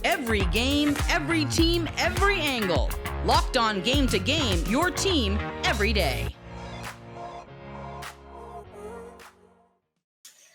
Every game, every team, every angle. Locked On Game to Game, your team every day.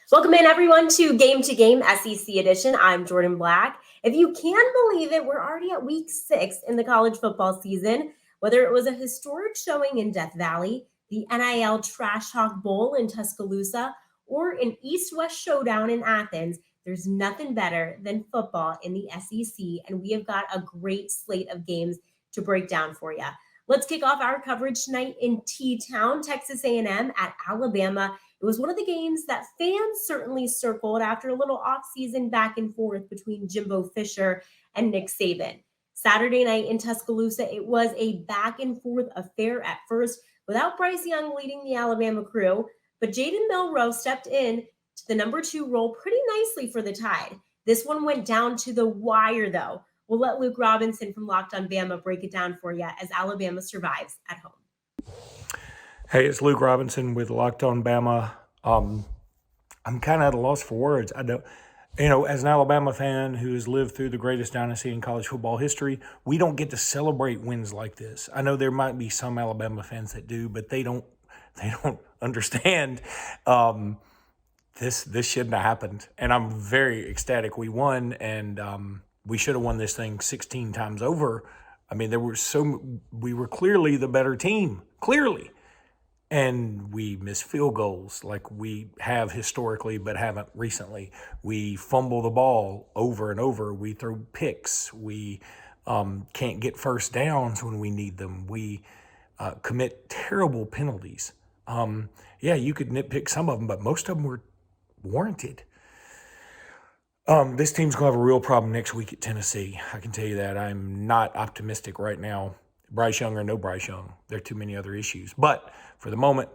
Welcome in, everyone, to Game SEC edition. I'm Jordan Black. If you can believe it, we're already at week 6 in the college football season. Whether it was a historic showing in Death Valley, the NIL Trash Talk Bowl in Tuscaloosa, or an East-West showdown in Athens, there's nothing better than football in the SEC, and we have got a great slate of games to break down for you. Let's kick off our coverage tonight in T-Town, Texas A&M at Alabama. It was one of the games that fans certainly circled after a little off-season back and forth between Jimbo Fisher and Nick Saban. Saturday night in Tuscaloosa, it was a back-and-forth affair at first, without Bryce Young leading the Alabama crew, but Jaden Milroe stepped in to the number 2 role pretty nicely for the Tide. This one went down to the wire, though. We'll let Luke Robinson from Locked On Bama break it down for you as Alabama survives at home. Hey, it's Luke Robinson with Locked On Bama. I'm kind of at a loss for words. I don't, as an Alabama fan who has lived through the greatest dynasty in college football history, we don't get to celebrate wins like this. I know there might be some Alabama fans that do, but they don't understand. This shouldn't have happened, and I'm very ecstatic. We won, and we should have won this thing 16 times over. I mean, we were clearly the better team, clearly. And we miss field goals like we have historically but haven't recently. We fumble the ball over and over. We throw picks. We can't get first downs when we need them. We commit terrible penalties. You could nitpick some of them, but most of them were warranted. This team's going to have a real problem next week at Tennessee. I can tell you that. I'm not optimistic right now. Bryce Young or no Bryce Young. There are too many other issues. But for the moment,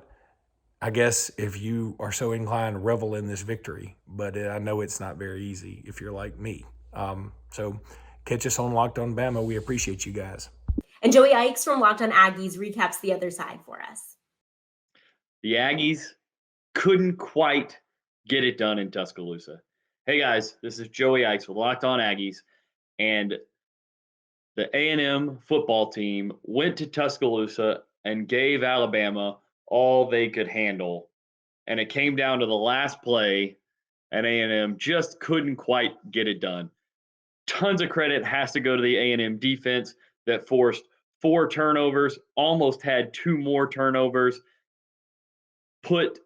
I guess if you are so inclined to revel in this victory, but I know it's not very easy if you're like me. So catch us on Locked On Bama. We appreciate you guys. And Joey Ikes from Locked On Aggies recaps the other side for us. The Aggies couldn't quite get it done in Tuscaloosa. Hey guys, this is Joey Ikes with Locked On Aggies, and the A&M football team went to Tuscaloosa and gave Alabama all they could handle. And it came down to the last play, and A&M just couldn't quite get it done. Tons of credit has to go to the A&M defense that forced 4 turnovers, almost had 2 more turnovers, put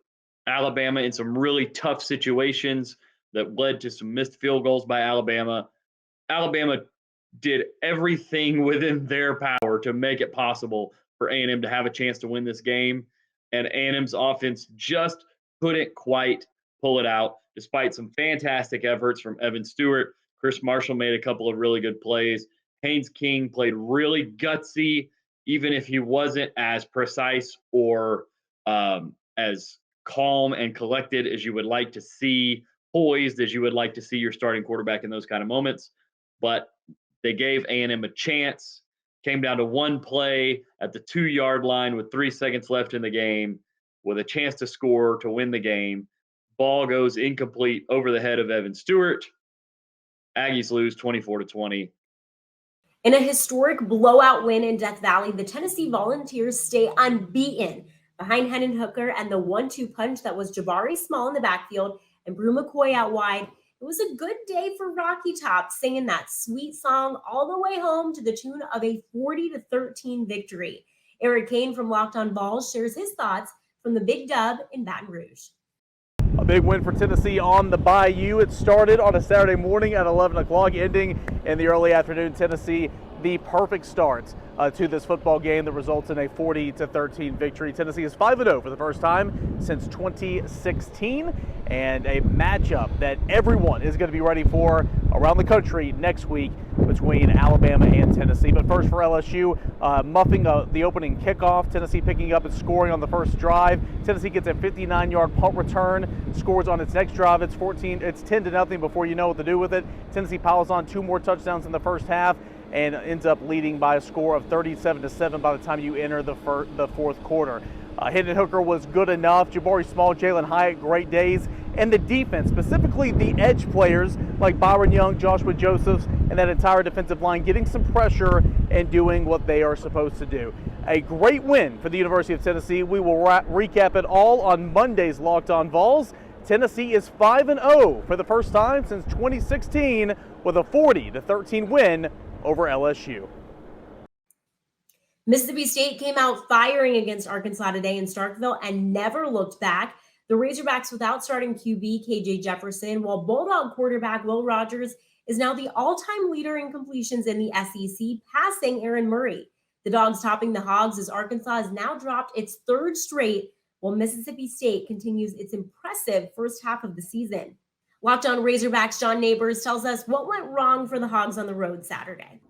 Alabama in some really tough situations that led to some missed field goals by Alabama. Alabama did everything within their power to make it possible for A&M to have a chance to win this game. And A&M's offense just couldn't quite pull it out, despite some fantastic efforts from Evan Stewart. Chris Marshall made a couple of really good plays. Haynes King played really gutsy, even if he wasn't as precise or as calm and collected as you would like to see, poised as you would like to see your starting quarterback in those kind of moments. But they gave A&M a chance, came down to one play at the 2-yard line with 3 seconds left in the game with a chance to score to win the game. Ball goes incomplete over the head of Evan Stewart. Aggies lose 24-20. In a historic blowout win in Death Valley, the Tennessee Volunteers stay unbeaten behind Hendon Hooker and the 1-2 punch that was Jabari Small in the backfield and Brew McCoy out wide. It was a good day for Rocky Top, singing that sweet song all the way home to the tune of a 40-13 victory. Eric Kane from Locked On Balls shares his thoughts from the big dub in Baton Rouge. A big win for Tennessee on the Bayou. It started on a Saturday morning at 11 o'clock, ending in the early afternoon. Tennessee, the perfect start to this football game that results in a 40-13 victory. Tennessee is 5-0 for the first time since 2016, and a matchup that everyone is going to be ready for around the country next week between Alabama and Tennessee. But first for LSU, muffing the opening kickoff. Tennessee picking up and scoring on the first drive. Tennessee gets a 59-yard punt return, scores on its next drive. It's 10-0 before you know what to do with it. Tennessee piles on 2 more touchdowns in the first half and ends up leading by a score of 37-7 by the time you enter the fourth quarter. Hendon Hooker was good enough. Jabari Small, Jalen Hyatt, great days. And the defense, specifically the edge players like Byron Young, Joshua Josephs, and that entire defensive line getting some pressure and doing what they are supposed to do. A great win for the University of Tennessee. We will recap it all on Monday's Locked On Vols. Tennessee is 5-0 for the first time since 2016 with a 40-13 win over LSU. Mississippi State came out firing against Arkansas today in Starkville and never looked back. The Razorbacks without starting QB KJ Jefferson, while Bulldog quarterback Will Rogers is now the all-time leader in completions in the SEC, passing Aaron Murray. The Dogs topping the Hogs as Arkansas has now dropped its third straight, while Mississippi State continues its impressive first half of the season. Locked On Razorbacks John Neighbors tells us what went wrong for the Hogs on the road Saturday.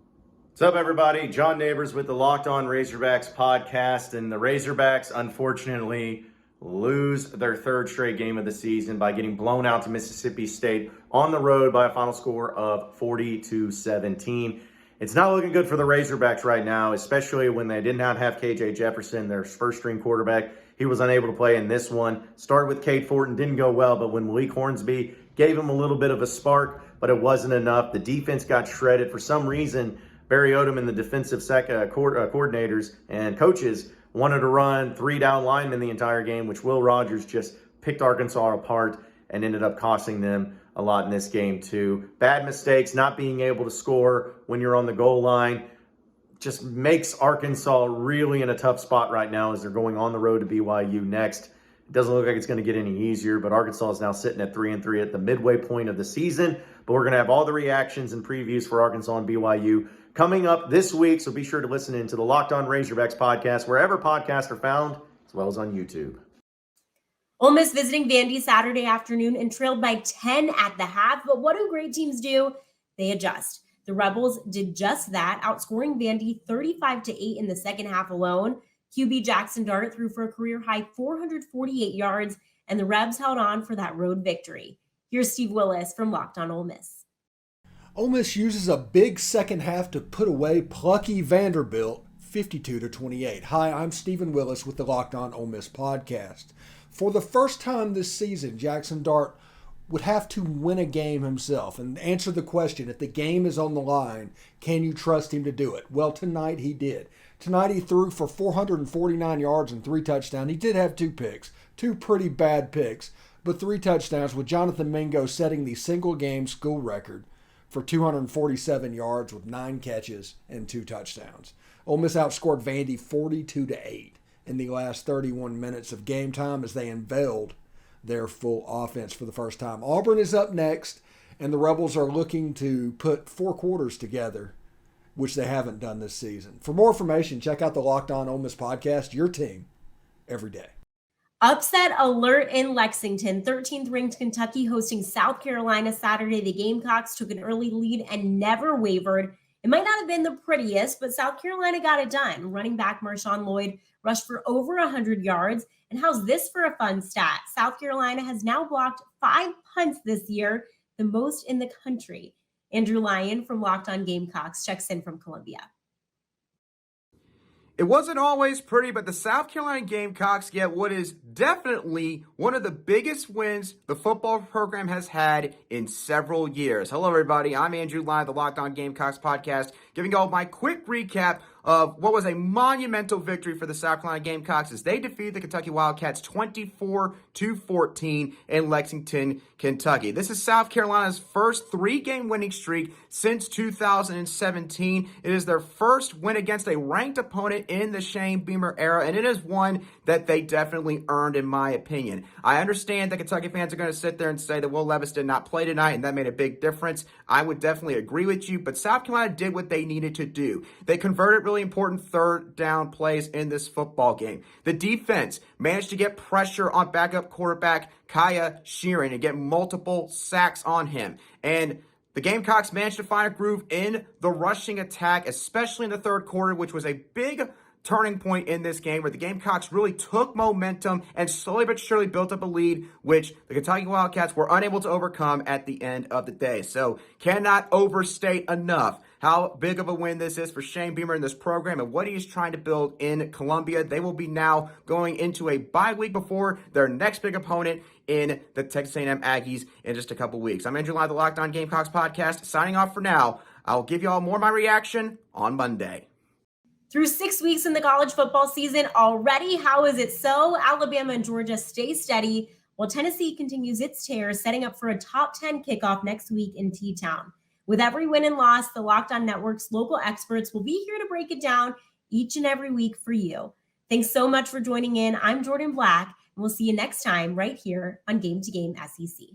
What's up, everybody? John Neighbors with the Locked On Razorbacks podcast. And the Razorbacks, unfortunately, lose their third straight game of the season by getting blown out to Mississippi State on the road by a final score of 40-17. It's not looking good for the Razorbacks right now, especially when they did not have KJ Jefferson, their first-string quarterback. He was unable to play in this one. Started with Cade Fortin, didn't go well, but when Malik Hornsby gave him a little bit of a spark, but it wasn't enough. The defense got shredded. For some reason, Barry Odom and the defensive coordinators and coaches wanted to run 3 down linemen the entire game, which Will Rogers just picked Arkansas apart and ended up costing them a lot in this game too. Bad mistakes, not being able to score when you're on the goal line, just makes Arkansas really in a tough spot right now as they're going on the road to BYU next. It doesn't look like it's going to get any easier, but Arkansas is now sitting at 3-3 at the midway point of the season. But we're going to have all the reactions and previews for Arkansas and BYU coming up this week, so be sure to listen into the Locked On Razorbacks podcast, wherever podcasts are found, as well as on YouTube. Ole Miss visiting Vandy Saturday afternoon and trailed by 10 at the half, but what do great teams do? They adjust. The Rebels did just that, outscoring Vandy 35-8 in the second half alone. QB Jackson Dart threw for a career-high 448 yards, and the Rebs held on for that road victory. Here's Steve Willis from Locked On Ole Miss. Ole Miss uses a big second half to put away plucky Vanderbilt 52-28. Hi, I'm Stephen Willis with the Locked On Ole Miss podcast. For the first time this season, Jackson Dart would have to win a game himself and answer the question, if the game is on the line, can you trust him to do it? Well, tonight he did. Tonight he threw for 449 yards and 3 touchdowns. He did have 2 picks, 2 pretty bad picks, but 3 touchdowns, with Jonathan Mingo setting the single-game school record for 247 yards with 9 catches and 2 touchdowns. Ole Miss outscored Vandy 42-8 in the last 31 minutes of game time as they unveiled their full offense for the first time. Auburn is up next, and the Rebels are looking to put 4 quarters together, which they haven't done this season. For more information, check out the Locked On Ole Miss podcast, your team, every day. Upset alert in Lexington. 13th ranked Kentucky hosting South Carolina Saturday. The Gamecocks took an early lead and never wavered. It might not have been the prettiest, but South Carolina got it done. Running back Marshawn Lloyd rushed for over 100 yards. And how's this for a fun stat? South Carolina has now blocked 5 punts this year, the most in the country. Andrew Lyon from Locked On Gamecocks checks in from Columbia. It wasn't always pretty, but the South Carolina Gamecocks get what is definitely one of the biggest wins the football program has had in several years. Hello, everybody. I'm Andrew Lyon, the Locked On Gamecocks podcast, giving you all my quick recap of what was a monumental victory for the South Carolina Gamecocks as they defeated the Kentucky Wildcats 24-14 in Lexington, Kentucky. This is South Carolina's first 3-game winning streak since 2017. It is their first win against a ranked opponent in the Shane Beamer era, and it is one that they definitely earned, in my opinion. I understand that Kentucky fans are going to sit there and say that Will Levis did not play tonight, and that made a big difference. I would definitely agree with you, but South Carolina did what they needed to do. They converted really important third down plays in this football game. The defense managed to get pressure on backup quarterback Kaya Sheeran and get multiple sacks on him. And the Gamecocks managed to find a groove in the rushing attack, especially in the third quarter, which was a big turning point in this game where the Gamecocks really took momentum and slowly but surely built up a lead, which the Kentucky Wildcats were unable to overcome at the end of the day. So cannot overstate enough how big of a win this is for Shane Beamer in this program and what he is trying to build in Columbia. They will be now going into a bye week before their next big opponent in the Texas A&M Aggies in just a couple weeks. I'm Andrew Lyon, the Locked On Gamecocks podcast, signing off for now. I'll give you all more of my reaction on Monday. Through 6 weeks in the college football season already, how is it so? Alabama and Georgia stay steady, while Tennessee continues its tear, setting up for a top 10 kickoff next week in T-Town. With every win and loss, the Locked On Network's local experts will be here to break it down each and every week for you. Thanks so much for joining in. I'm Jordan Black, and we'll see you next time right here on Game to Game SEC.